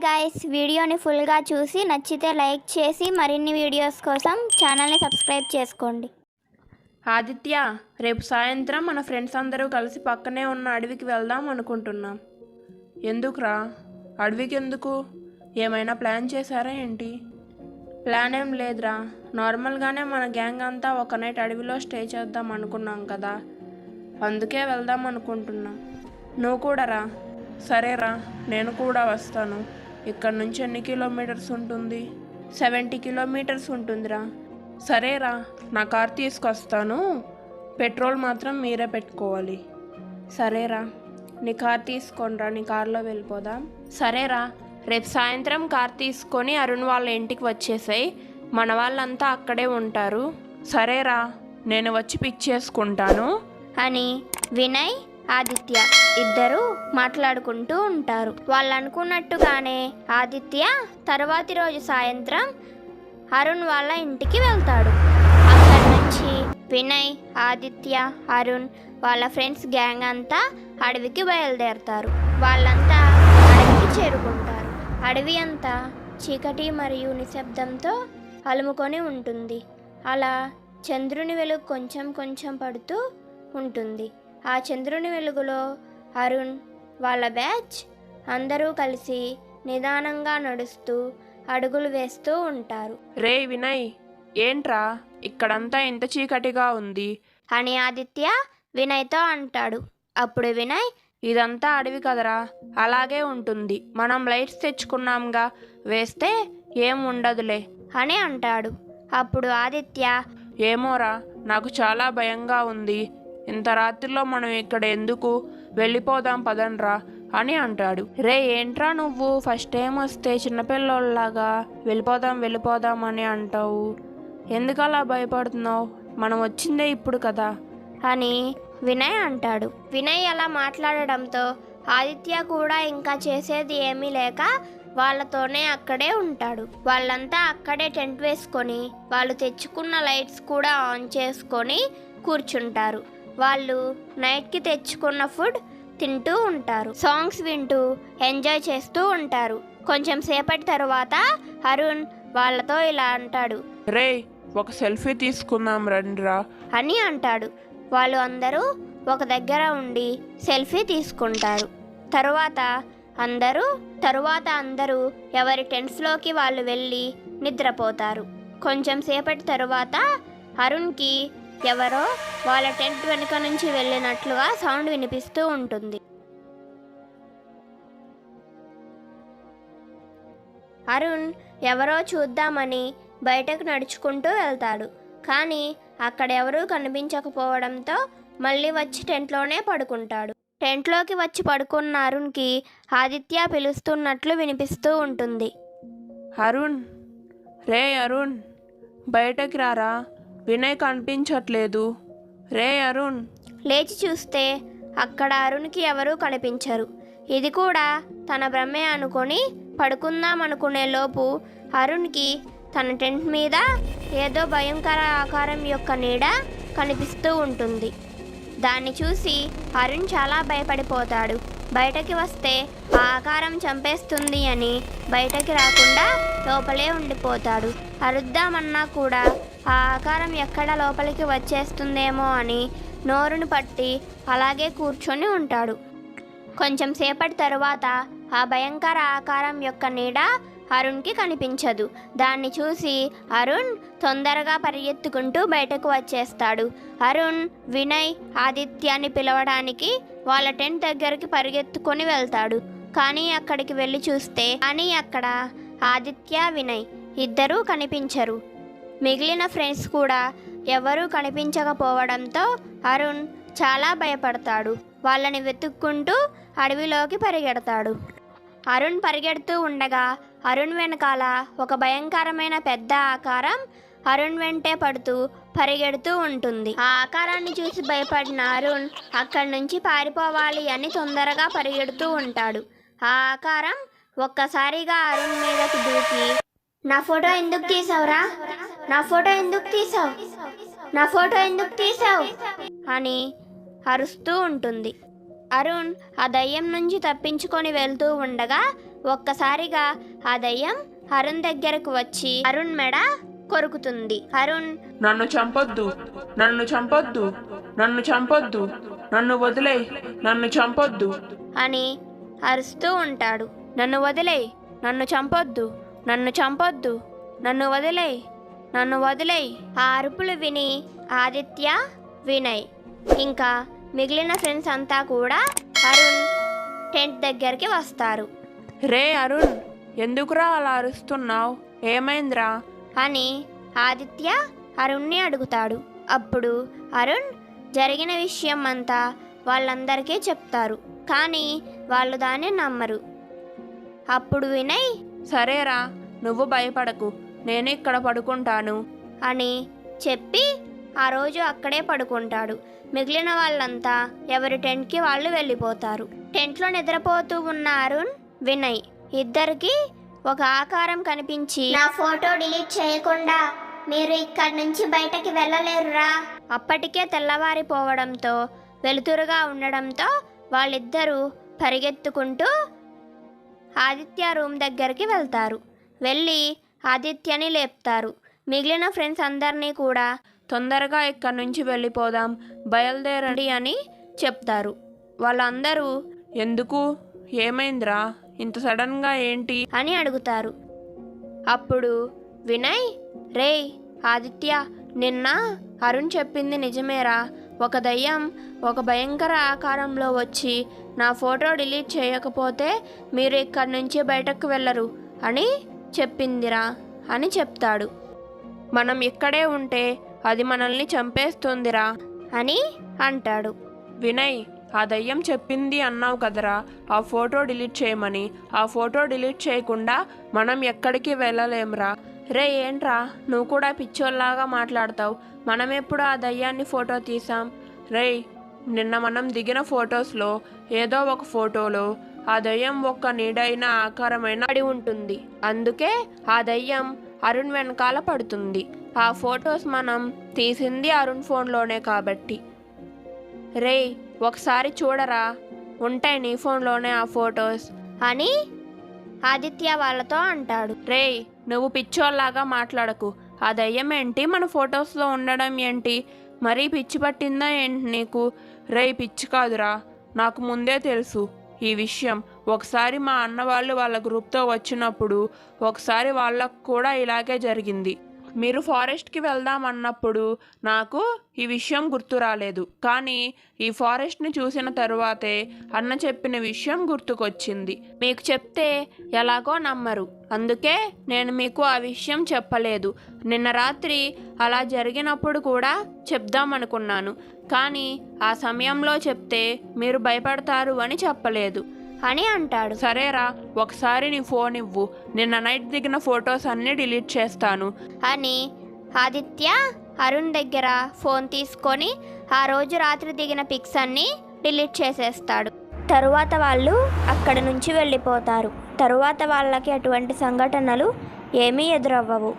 Guys, వీడియోని ఫుల్గా చూసి నచ్చితే లైక్ చేసి మరిన్ని వీడియోస్ కోసం ఛానల్ని సబ్స్క్రైబ్ చేసుకోండి. ఆదిత్య, రేపు సాయంత్రం మన ఫ్రెండ్స్ అందరూ కలిసి పక్కనే ఉన్న అడవికి వెళ్దాం అనుకుంటున్నాం. ఎందుకురా? అడవికి ఎందుకు? ఏమైనా ప్లాన్ చేశారా ఏంటి? ప్లాన్ ఏం లేదురా, నార్మల్గానే మన గ్యాంగ్ అంతా ఒక నైట్ అడవిలో స్టే చేద్దాం అనుకున్నాం కదా, అందుకే వెళ్దాం అనుకుంటున్నాం. నువ్వు కూడా రా. సరేరా, నేను కూడా వస్తాను. ఇక్కడ నుంచి ఎన్ని కిలోమీటర్స్ ఉంటుంది? 70 కిలోమీటర్స్ ఉంటుందిరా. సరేరా, నా కార్ తీసుకొస్తాను, పెట్రోల్ మాత్రం మీరే పెట్టుకోవాలి. సరేరా, నీ కార్ తీసుకోనరా, నీ కార్లో వెళ్ళిపోదాం. సరేరా, రేపు సాయంత్రం కార్ తీసుకొని అరుణ్ వాళ్ళ ఇంటికి వచ్చేసాయి, మన వాళ్ళంతా అక్కడే ఉంటారు. సరేరా, నేను వచ్చి పిక్ చేసుకుంటాను అని వినయ్, ఆదిత్య ఇద్దరు మాట్లాడుకుంటూ ఉంటారు. వాళ్ళు అనుకున్నట్టుగానే ఆదిత్య తర్వాతి రోజు సాయంత్రం అరుణ్ వాళ్ళ ఇంటికి వెళ్తాడు. అక్కడి నుంచి వినయ్, ఆదిత్య, అరుణ్ వాళ్ళ ఫ్రెండ్స్ గ్యాంగ్ అంతా అడవికి బయలుదేరతారు. వాళ్ళంతా అడవికి చేరుకుంటారు. అడవి అంతా చీకటి మరియు నిశ్శబ్దంతో అలుముకొని ఉంటుంది. అలా చంద్రుని వెలుగు కొంచెం కొంచెం పడుతూ ఉంటుంది. ఆ చంద్రుని వెలుగులో అరుణ్ వాళ్ళ బ్యాచ్ అందరూ కలిసి నిదానంగా నడుస్తూ అడుగులు వేస్తూ ఉంటారు. రే వినయ్, ఏంట్రా ఇక్కడంతా ఇంత చీకటిగా ఉంది అని ఆదిత్య వినయ్తో అంటాడు. అప్పుడు వినయ్, ఇదంతా అడవి కదరా, అలాగే ఉంటుంది. మనం లైట్స్ తెచ్చుకున్నాంగా, వేస్తే ఏం ఉండదులే అని అంటాడు. అప్పుడు ఆదిత్య, ఏమోరా, నాకు చాలా భయంగా ఉంది. ఇంత రాత్రిలో మనం ఇక్కడ ఎందుకు, వెళ్ళిపోదాం పదండ్రా అని అంటాడు. రే ఏంట్రా నువ్వు ఫస్ట్ టైం వస్తే చిన్నపిల్లోళ్ళలాగా వెళ్ళిపోదాం అని అంటావు? ఎందుకు అలా భయపడుతున్నావు? మనం వచ్చిందే ఇప్పుడు కదా అని వినయ్ అంటాడు. వినయ్ అలా మాట్లాడడంతో ఆదిత్య కూడా ఇంకా చేసేది ఏమీ లేక వాళ్ళతోనే అక్కడే ఉంటాడు. వాళ్ళంతా అక్కడే టెంట్ వేసుకొని వాళ్ళు తెచ్చుకున్న లైట్స్ కూడా ఆన్ చేసుకొని కూర్చుంటారు. వాళ్ళు నైట్కి తెచ్చుకున్న ఫుడ్ తింటూ ఉంటారు, సాంగ్స్ వింటూ ఎంజాయ్ చేస్తూ ఉంటారు. కొంచెం సేపటి తరువాత అరుణ్ వాళ్ళతో ఇలా అంటాడు. రే, ఒక సెల్ఫీ తీసుకుందాం రండిరా అని అంటాడు. వాళ్ళు అందరూ ఒక దగ్గర ఉండి సెల్ఫీ తీసుకుంటారు. తరువాత అందరూ ఎవరి టెంట్స్లోకి వాళ్ళు వెళ్ళి నిద్రపోతారు. కొంచెం సేపటి తరువాత అరుణ్కి ఎవరో వాళ్ళ టెంట్ వెనుక నుంచి వెళ్ళినట్లుగా సౌండ్ వినిపిస్తూ ఉంటుంది. అరుణ్ ఎవరో చూద్దామని బయటకు నడుచుకుంటూ వెళ్తాడు. కానీ అక్కడెవరూ కనిపించకపోవడంతో మళ్ళీ వచ్చి టెంట్లోనే పడుకుంటాడు. టెంట్లోకి వచ్చి పడుకున్న అరుణ్కి ఆదిత్య పిలుస్తున్నట్లు వినిపిస్తూ ఉంటుంది. అరుణ్, రే అరుణ్, బయటకి రారా, వినయ్ కనిపించట్లేదు. రే అరుణ్. లేచి చూస్తే అక్కడ అరుణ్కి ఎవరూ కనిపించరు. ఇది కూడా తన భ్రమే అనుకొని పడుకుందాం అనుకునే లోపు అరుణ్కి తన టెంట్ మీద ఏదో భయంకర ఆకారం యొక్క నీడ కనిపిస్తూ ఉంటుంది. దాన్ని చూసి అరుణ్ చాలా భయపడిపోతాడు. బయటకి వస్తే ఆ ఆకారం చంపేస్తుంది అని బయటకి రాకుండా లోపలే ఉండిపోతాడు. అరుద్దామన్నా కూడా ఆ ఆకారం ఎక్కడ లోపలికి వచ్చేస్తుందేమో అని నోరును పట్టి అలాగే కూర్చొని ఉంటాడు. కొంచెం సేపటి తరువాత ఆ భయంకర ఆకారం యొక్క నీడ అరుణ్కి కనిపించదు. దాన్ని చూసి అరుణ్ తొందరగా పరిగెత్తుకుంటూ బయటకు వచ్చేస్తాడు. అరుణ్ వినయ్, ఆదిత్యాన్ని పిలవడానికి వాళ్ళ టెంట్ దగ్గరికి పరిగెత్తుకొని వెళ్తాడు. కానీ అక్కడికి వెళ్ళి చూస్తే అక్కడ ఆదిత్య, వినయ్ ఇద్దరూ కనిపించరు. మిగిలిన ఫ్రెండ్స్ కూడా ఎవరూ కనిపించకపోవడంతో అరుణ్ చాలా భయపడతాడు. వాళ్ళని వెతుక్కుంటూ అడవిలోకి పరిగెడతాడు. అరుణ్ పరిగెడుతూ ఉండగా అరుణ్ వెనకాల ఒక భయంకరమైన పెద్ద ఆకారం అరుణ్ వెంటే పడుతూ పరిగెడుతూ ఉంటుంది. ఆ ఆకారాన్ని చూసి భయపడిన అరుణ్ అక్కడి నుంచి పారిపోవాలి అని తొందరగా పరిగెడుతూ ఉంటాడు. ఆ ఆకారం ఒక్కసారిగా అరుణ్ మీదకి దూకి, నా ఫోటో ఎందుకు తీసావురా, నా ఫోటో ఎందుకు తీసావు, నా ఫోటో ఎందుకు తీసావు అని అరుస్తూ ఉంటుంది. అరుణ్ ఆ దయ్యం నుంచి తప్పించుకొని వెళ్తూ ఉండగా ఒక్కసారిగా ఆ దయ్యం అరుణ్ దగ్గరకు వచ్చి అరుణ్ మెడ కొరుకుతుంది. అరుణ్ నన్ను చంపొద్దు, నన్ను చంపొద్దు, నన్ను చంపొద్దు, నన్ను వదిలేయ్, నన్ను చంపొద్దు అని అరుస్తూ ఉంటాడు. నన్ను వదిలేయ్, నన్ను చంపొద్దు, నన్ను చంపొద్దు, నన్ను వదిలేయ్, నన్ను వదిలేయ్. ఆ అరుపులు విని ఆదిత్య, వినయ్ ఇంకా మిగిలిన ఫ్రెండ్స్ అంతా కూడా అరుణ్ టెంట్ దగ్గరికి వస్తారు. రే అరుణ్, ఎందుకురా అలా అరుస్తున్నావు? ఏమైందిరా అని ఆదిత్య అరుణ్ని అడుగుతాడు. అప్పుడు అరుణ్ జరిగిన విషయం అంతా వాళ్ళందరికీ చెప్తారు. కానీ వాళ్ళు దాన్ని నమ్మరు. అప్పుడు వినయ్ సరేరా, నువ్వు భయపడకు, నేను ఇక్కడ పడుకుంటాను అని చెప్పి ఆ రోజు అక్కడే పడుకుంటాడు. మిగిలిన వాళ్ళంతా ఎవరి టెంట్కి వాళ్ళు వెళ్ళిపోతారు. టెంట్లో నిద్రపోతూ ఉన్న అరుణ్, వినయ్ ఇద్దరికి ఒక ఆకారం కనిపించి, నా ఫోటో డిలీట్ చేయకుండా మీరు ఇక్కడి నుంచి బయటకి వెళ్ళలేరురా. అప్పటికే తెల్లవారిపోవడంతో వెలుతురుగా ఉండడంతో వాళ్ళిద్దరూ పరిగెత్తుకుంటూ ఆదిత్య రూమ్ దగ్గరికి వెళ్తారు. వెళ్ళి ఆదిత్యని లేపుతారు. మిగిలిన ఫ్రెండ్స్ అందరినీ కూడా తొందరగా ఇక్కడి నుంచి వెళ్ళిపోదాం, బయలుదేరండి అని చెప్తారు. వాళ్ళందరూ ఎందుకు, ఏమైందిరా, ఇంత సడన్గా ఏంటి అని అడుగుతారు. అప్పుడు వినయ్, రేయ్ ఆదిత్య, నిన్న అరుణ్ చెప్పింది నిజమేరా. ఒక దయ్యం ఒక భయంకర ఆకారంలో వచ్చి నా ఫోటో డిలీట్ చేయకపోతే మీరు ఇక్కడి నుంచి బయటకు వెళ్ళరు అని చెప్పిందిరా అని చెప్తాడు. మనం ఇక్కడే ఉంటే అది మనల్ని చంపేస్తుందిరా అని అంటాడు. వినయ్, ఆ దయ్యం చెప్పింది అన్నావు కదరా ఆ ఫోటో డిలీట్ చేయమని. ఆ ఫోటో డిలీట్ చేయకుండా మనం ఎక్కడికి వెళ్ళలేంరా. రే ఏంట్రా, నువ్వు కూడా పిచ్చోల్లాగా మాట్లాడతావు. మనం ఎప్పుడు ఆ దయ్యాన్ని ఫోటో తీసాం? రేయ్, నిన్న మనం దిగిన ఫొటోస్లో ఏదో ఒక ఫోటోలో ఆ దయ్యం ఒక్క నీడైన ఆకారమైన పడి ఉంటుంది. అందుకే ఆ దయ్యం అరుణ్ వెనకాల పడుతుంది. ఆ ఫొటోస్ మనం తీసింది అరుణ్ ఫోన్లోనే కాబట్టి. రేయ్, ఒకసారి చూడరా, ఉంటాయి నీ ఫోన్లోనే ఆ ఫొటోస్ అని ఆదిత్య వాళ్ళతో అంటాడు. రేయ్, నువ్వు పిచ్చోల్లాగా మాట్లాడకు. ఆ దయ్యం ఏంటి మన ఫొటోస్లో ఉండడం ఏంటి? మరీ పిచ్చి పట్టిందా ఏంటి నీకు? రేయ్, పిచ్చి కాదురా, నాకు ముందే తెలుసు ఈ విషయం. ఒకసారి మా అన్న వాళ్ళు వాళ్ళ గ్రూప్తో వచ్చినప్పుడు ఒకసారి వాళ్ళకు కూడా ఇలాగే జరిగింది. మీరు ఫారెస్ట్కి వెళ్దాం అన్నప్పుడు నాకు ఈ విషయం గుర్తు రాలేదు. కానీ ఈ ఫారెస్ట్ని చూసిన తరువాతే అన్న చెప్పిన విషయం గుర్తుకొచ్చింది. మీకు చెప్తే ఎలాగో నమ్మరు, అందుకే నేను మీకు ఆ విషయం చెప్పలేదు. నిన్న రాత్రి అలా జరిగినప్పుడు కూడా చెప్దామనుకున్నాను, కానీ ఆ సమయంలో చెప్తే మీరు భయపడతారు అని చెప్పలేదు అని అంటాడు. సరేరా, ఒకసారి నీ ఫోన్ ఇవ్వు, నిన్న నైట్ దిగిన ఫొటోస్ అన్నీ డిలీట్ చేస్తాను అని ఆదిత్య అరుణ్ దగ్గర ఫోన్ తీసుకొని ఆ రోజు రాత్రి దిగిన పిక్స్ అన్నీ డిలీట్ చేసేస్తాడు. తరువాత వాళ్ళు అక్కడి నుంచి వెళ్ళిపోతారు. తరువాత వాళ్ళకి అటువంటి సంఘటనలు ఏమీ ఎదురవ్వవు.